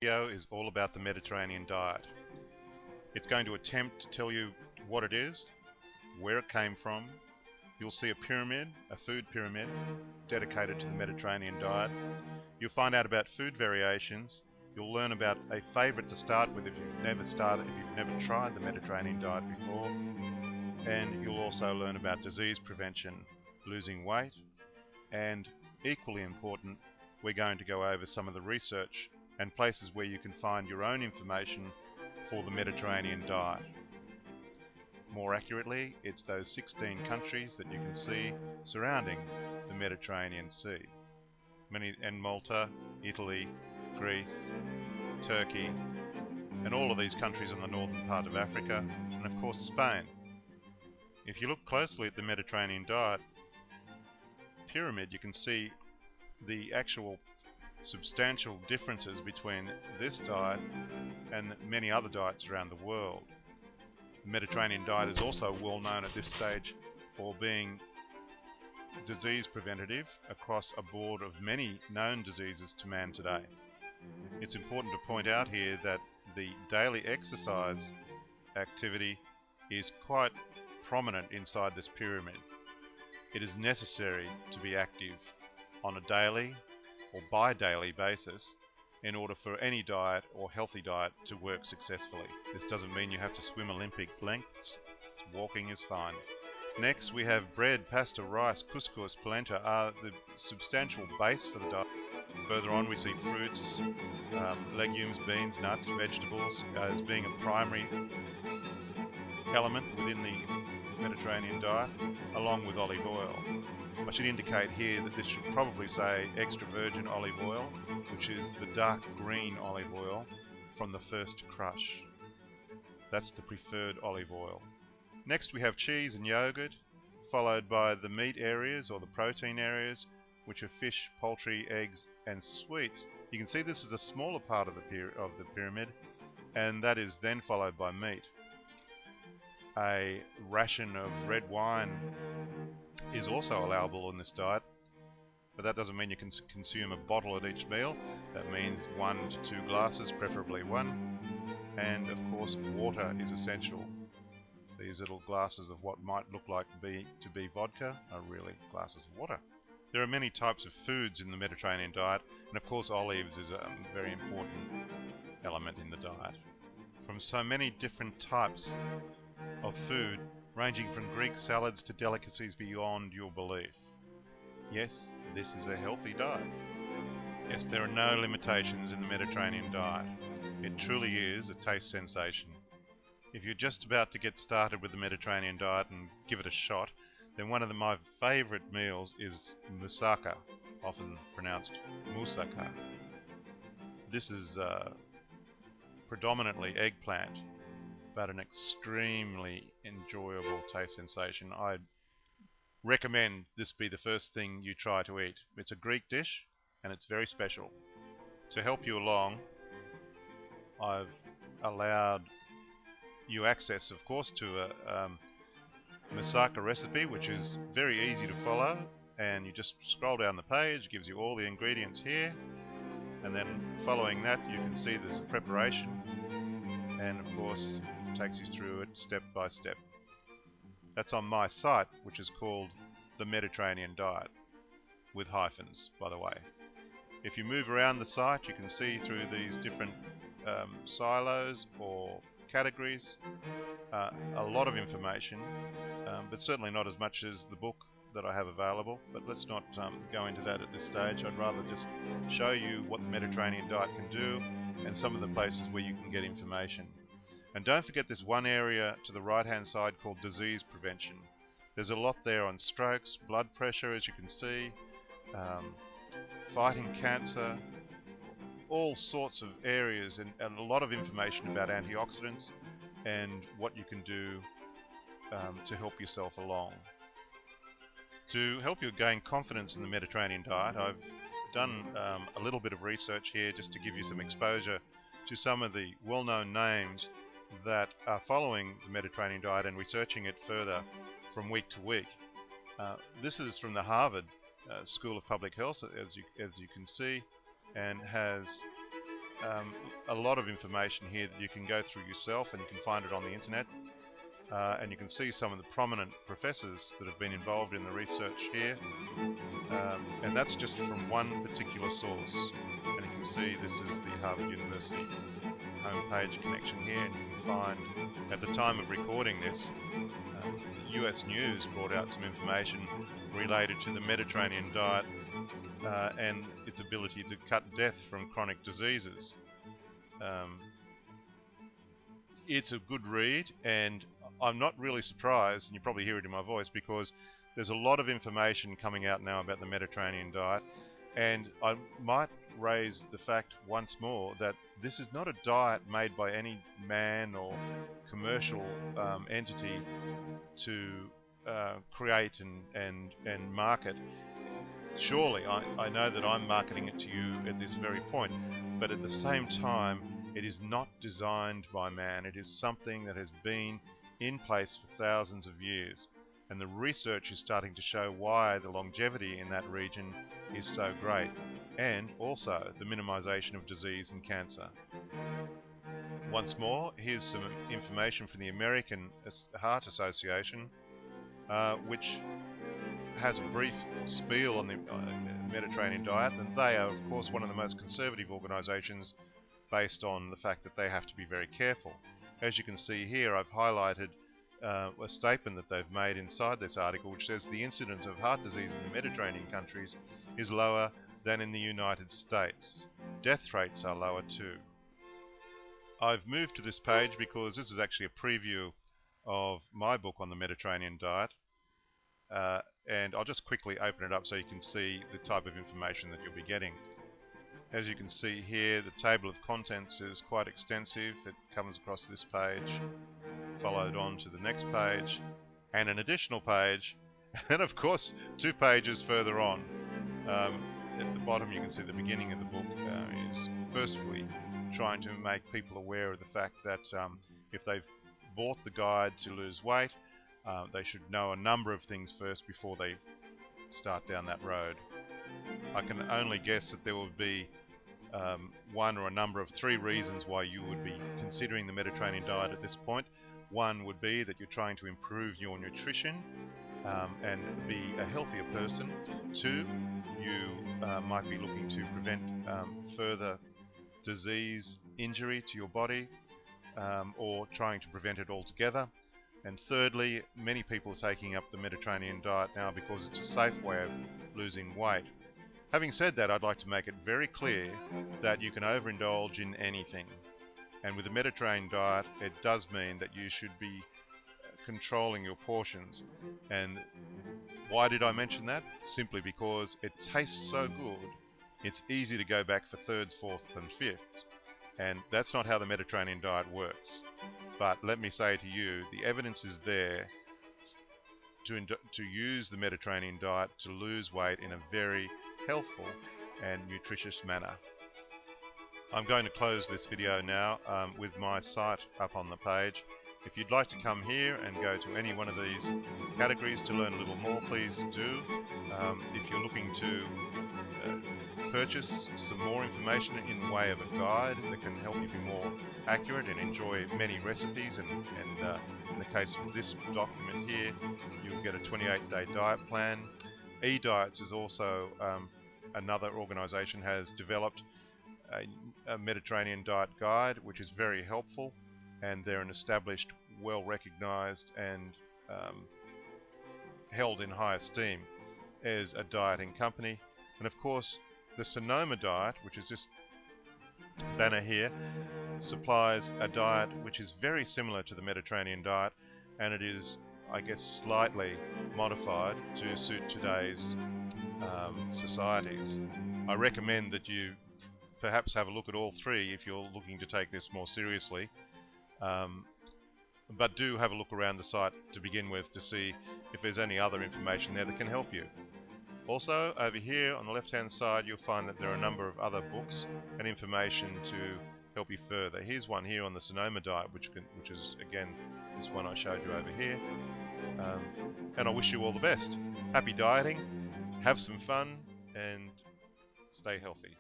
Video is all about the Mediterranean diet. It's going to attempt to tell you what it is, where it came from. You'll see a pyramid, a food pyramid, dedicated to the Mediterranean diet. You'll find out about food variations. You'll learn about a favourite to start with if you've never tried the Mediterranean diet before. And you'll also learn about disease prevention, losing weight, and equally important, we're going to go over some of the research and places where you can find your own information for the Mediterranean diet. More accurately, it's those 16 countries that you can see surrounding the Mediterranean Sea. And Malta, Italy, Greece, Turkey, and all of these countries in the northern part of Africa, and of course Spain. If you look closely at the Mediterranean diet pyramid, you can see the actual substantial differences between this diet and many other diets around the world. The Mediterranean diet is also well known at this stage for being disease preventative across a board of many known diseases to man today. It's important to point out here that the daily exercise activity is quite prominent inside this pyramid. It is necessary to be active on a daily or bi-daily basis in order for any diet or healthy diet to work successfully. This doesn't mean you have to swim Olympic lengths. Walking is fine. Next we have bread, pasta, rice, couscous, polenta are the substantial base for the diet. Further on we see fruits, legumes, beans, nuts, vegetables as being a primary element within the Mediterranean diet, along with olive oil. I should indicate here that this should probably say extra virgin olive oil, which is the dark green olive oil from the first crush. That's the preferred olive oil. Next we have cheese and yogurt, followed by the meat areas or the protein areas, which are fish, poultry, eggs and sweets. You can see this is a smaller part of the pyramid, and that is then followed by meat. A ration of red wine is also allowable in this diet, but that doesn't mean you can consume a bottle at each meal. That means 1 to 2 glasses, preferably 1, and of course water is essential. These little glasses of what might look like to be vodka are really glasses of water. There are many types of foods in the Mediterranean diet, and of course olives is a very important element in the diet. From so many different types of food, ranging from Greek salads to delicacies beyond your belief. Yes, this is a healthy diet. Yes, there are no limitations in the Mediterranean diet. It truly is a taste sensation. If you're just about to get started with the Mediterranean diet and give it a shot, then one of my favourite meals is moussaka, often pronounced moussaka. This is predominantly eggplant, but an extremely enjoyable taste sensation. I recommend this be the first thing you try to eat. It's a Greek dish and it's very special. To help you along, I've allowed you access, of course, to a moussaka recipe, which is very easy to follow, and you just scroll down the page, gives you all the ingredients here, and then following that you can see there's a preparation, and of course takes you through it step by step. That's on my site, which is called The Mediterranean Diet, with hyphens, by the way. If you move around the site, you can see through these different silos or categories a lot of information, but certainly not as much as the book that I have available. But let's not go into that at this stage. I'd rather just show you what the Mediterranean diet can do and some of the places where you can get information. And don't forget this one area to the right hand side called disease prevention. There's a lot there on strokes, blood pressure, as you can see, fighting cancer, all sorts of areas, and a lot of information about antioxidants and what you can do to help yourself along. To help you gain confidence in the Mediterranean diet, I've done a little bit of research here just to give you some exposure to some of the well-known names that are following the Mediterranean diet and researching it further from week to week. This is from the Harvard School of Public Health, as you can see, and has a lot of information here that you can go through yourself, and you can find it on the internet. And you can see some of the prominent professors that have been involved in the research here. And that's just from one particular source. And you can see this is the Harvard University homepage connection here, and you can find, at the time of recording this, US News brought out some information related to the Mediterranean diet and its ability to cut death from chronic diseases. It's a good read, and I'm not really surprised, and you probably hear it in my voice, because there's a lot of information coming out now about the Mediterranean diet, and I might raise the fact once more that this is not a diet made by any man or commercial entity to create and market. Surely, I know that I'm marketing it to you at this very point, but at the same time, it is not designed by man. It is something that has been in place for thousands of years, and the research is starting to show why the longevity in that region is so great, and also the minimization of disease and cancer. Once more, here's some information from the American Heart Association, which has a brief spiel on the Mediterranean diet, and they are, of course, one of the most conservative organizations based on the fact that they have to be very careful. As you can see here, I've highlighted a statement that they've made inside this article, which says the incidence of heart disease in the Mediterranean countries is lower than in the United States. Death rates are lower too. I've moved to this page because this is actually a preview of my book on the Mediterranean diet. And I'll just quickly open it up so you can see the type of information that you'll be getting. As you can see here, the table of contents is quite extensive. It comes across this page, followed on to the next page, and an additional page, and of course 2 pages further on. At the bottom you can see the beginning of the book is firstly trying to make people aware of the fact that if they've bought the guide to lose weight, they should know a number of things first before they start down that road. I can only guess that there will be one or a number of 3 reasons why you would be considering the Mediterranean diet at this point. One would be that you're trying to improve your nutrition and be a healthier person. 2, you might be looking to prevent further disease, injury to your body, or trying to prevent it altogether. And thirdly, many people are taking up the Mediterranean diet now because it's a safe way of losing weight. Having said that, I'd like to make it very clear that you can overindulge in anything. And with the Mediterranean diet, it does mean that you should be controlling your portions. And why did I mention that? Simply because it tastes so good, it's easy to go back for 3rds, 4ths and 5ths. And that's not how the Mediterranean diet works. But let me say to you, the evidence is there to use the Mediterranean diet to lose weight in a very healthful and nutritious manner. I'm going to close this video now with my site up on the page. If you'd like to come here and go to any one of these categories to learn a little more, please do. If you're looking to purchase some more information in the way of a guide that can help you be more accurate and enjoy many recipes, and in the case of this document here, you'll get a 28-day diet plan. eDiets is also another organization has developed a Mediterranean diet guide, which is very helpful, and they're an established, well-recognized and held in high esteem as a dieting company. And of course, the Sonoma diet, which is this banner here, supplies a diet which is very similar to the Mediterranean diet, and it is, I guess, slightly modified to suit today's societies. I recommend that you perhaps have a look at all 3 if you're looking to take this more seriously. But do have a look around the site to begin with to see if there's any other information there that can help you. Also, over here on the left-hand side, you'll find that there are a number of other books and information to help you further. Here's one here on the Sonoma diet, which is, again, this one I showed you over here. And I wish you all the best. Happy dieting, have some fun, and stay healthy.